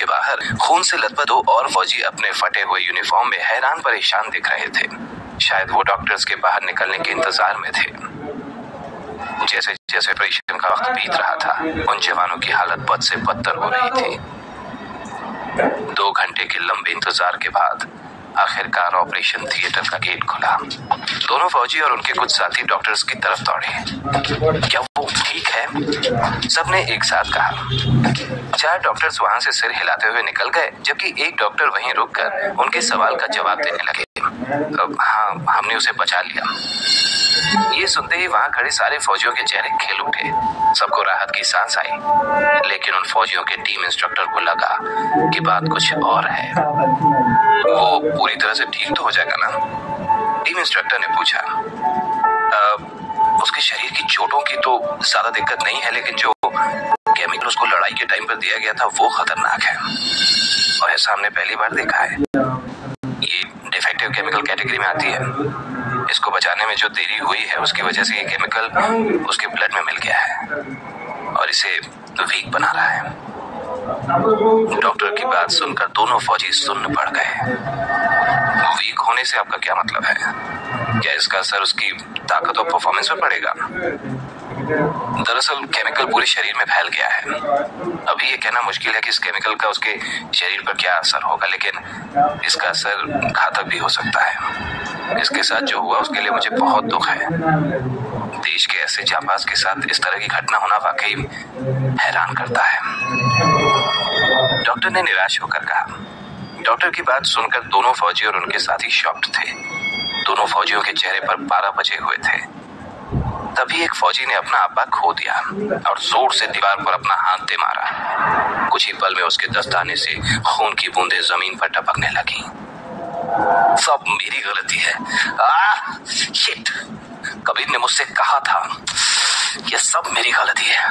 बाहर खून से लथपथ दो और फौजी अपने फटे हुए यूनिफॉर्म में हैरान परेशान दिख रहे थे। शायद वो डॉक्टर्स के बाहर निकलने के इंतजार में थे। जैसे जैसे ऑपरेशन का वक्त बीत रहा था, उन जवानों की हालत बद से बदतर हो रही थी। 2 घंटे के लंबे इंतजार के बाद आखिरकार ऑपरेशन थिएटर का गेट खुला। दोनों फौजी और उनके कुछ साथी डॉक्टर्स की तरफ दौड़े। क्या वो ठीक है? सबने एक साथ कहा। 4 डॉक्टर्स वहां से सिर हिलाते हुए निकल गए, जबकि एक डॉक्टर वहीं रुककर उनके सवाल का जवाब देने लगे। हाँ, हमने उसे बचा लिया। ये सुनते ही वहां खड़े सारे फौजियों के चेहरे खिल उठे। सबको राहत की सांस आई, लेकिन उन फौजियों के टीम इंस्ट्रक्टर को लगा कि बात कुछ और है। वो पूरी तरह से ठीक तो हो जाएगा ना? टीम इंस्ट्रक्टर ने पूछा। उसके शरीर की चोटों की तो ज्यादा दिक्कत नहीं है, लेकिन जो केमिकल उसको लड़ाई के टाइम पर दिया गया था वो खतरनाक है और ऐसा हमने पहली बार देखा है। ये डिफेक्टिव केमिकल कैटेगरी में आती है। इसको बचाने में जो देरी हुई है उसकी वजह से ये केमिकल उसके ब्लड में मिल गया है और इसे वीक बना रहा है। डॉक्टर की बात सुनकर दोनों फौजी सुन्न पड़ गए। वीक होने से आपका क्या मतलब है? क्या इसका असर उसकी ताकत और परफॉर्मेंस पर पड़ेगा? दरअसल केमिकल पूरे शरीर में फैल गया है। अभी ये कहना मुश्किल है कि इस केमिकल का उसके शरीर पर क्या असर होगा, लेकिन इसका असर घातक भी हो सकता है। इसके साथ जो हुआ उसके लिए मुझे बहुत दुख है। देश के ऐसे जांबाज के साथ इस तरह की घटना होना वाकई हैरान करता है, डॉक्टर ने निराश होकर कहा। डॉक्टर की बात सुनकर दोनों फौजी और उनके साथी शॉक्ड थे। दोनों फौजियों के चेहरे पर 12 बजे हुए थे। तभी एक फौजी ने अपना आपा खो दिया और जोर से दीवार पर अपना हाथ दे मारा। कुछ ही पल में उसके दस्ताने से खून की बूंदें जमीन पर टपकने लगी। सब मेरी गलती है। शिट! कबीर ने मुझसे कहा था, ये सब मेरी गलती है।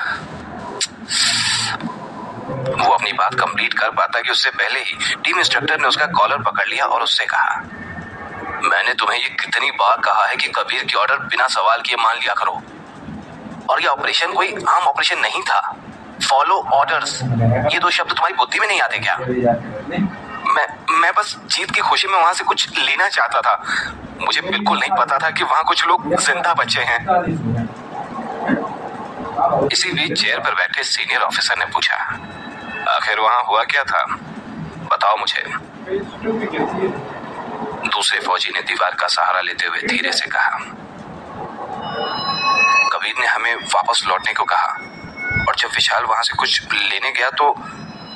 वो अपनी बात कंप्लीट कर पाता कि उससे पहले ही टीम इंस्ट्रक्टर ने उसका कॉलर पकड़ लिया और उससे कहा, मैंने तुम्हें ये कितनी बार कहा है कि कबीर की ऑर्डर बिना सवाल किए मान लिया करो। और ये ऑपरेशन कोई आम ऑपरेशन नहीं था। फॉलो ऑर्डर्स, ये 2 शब्द तुम्हारी बुद्धि में नहीं आते क्या? मैं बस जीत की खुशी में वहां से कुछ लेना चाहता था। मुझे बिल्कुल नहीं पता था कि वहां कुछ लोग जिंदा बचे हैं। इसी बीच चेयर पर बैठे सीनियर ऑफिसर ने पूछा, आखिर वहां हुआ क्या था? बताओ मुझे। दूसरे फौजी ने दीवार का सहारा लेते हुए धीरे से कहा, कबीर ने हमें वापस लौटने को कहा और जब विशाल वहां से कुछ लेने गया तो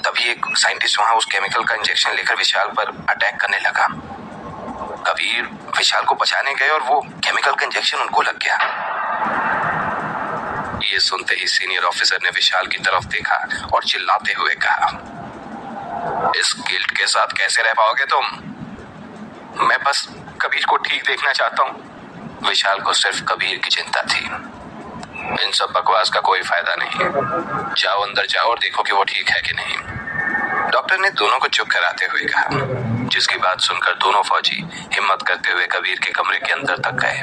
तभी एक साइंटिस्ट वहां उस केमिकल का इंजेक्शन लेकर विशाल पर अटैक करने लगा। कबीर विशाल को बचाने गए और वो केमिकल का इंजेक्शन उनको लग गया। ये सुनते ही सीनियर ऑफिसर ने विशाल की तरफ देखा और चिल्लाते हुए कहा, इस गिल्ट के साथ कैसे रह पाओगे तुम? मैं बस कबीर को ठीक देखना चाहता हूँ। विशाल को सिर्फ कबीर की चिंता थी। इन सब बकवास का कोई फायदा नहीं। जाओ अंदर जाओ और देखो कि वो ठीक है कि नहीं। डॉक्टर ने दोनों को चुप कराते हुए कहा, जिसकी बात सुनकर दोनों फौजी हिम्मत करते हुए कबीर के कमरे के अंदर तक गए।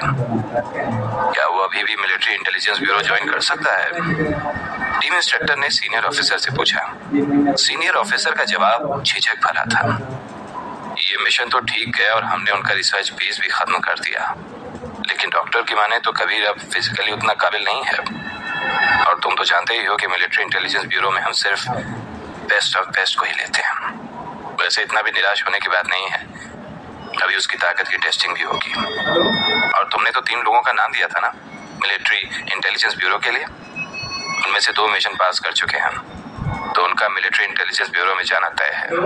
क्या वो अभी भी मिलिट्री इंटेलिजेंस ब्यूरो ज्वाइन कर सकता है? टीम इंस्ट्रक्टर ने सीनियर ऑफिसर से पूछा। सीनियर ऑफिसर का जवाब झिझक भरा था। ये मिशन तो ठीक गया और हमने उनका रिसर्च बेस भी खत्म कर दिया, लेकिन डॉक्टर की माने तो कबीर अब फिजिकली उतना काबिल नहीं है। और तुम तो जानते ही हो कि मिलिट्री इंटेलिजेंस ब्यूरो में हम सिर्फ बेस्ट ऑफ बेस्ट को ही लेते हैं। वैसे इतना भी निराश होने की बात नहीं है, अभी उसकी ताकत की टेस्टिंग भी होगी। और तुमने तो 3 लोगों का नाम दिया था ना मिलिट्री इंटेलिजेंस ब्यूरो के लिए, उनमें से 2 मिशन पास कर चुके हैं, तो उनका मिलिट्री इंटेलिजेंस ब्यूरो में जाना तय है।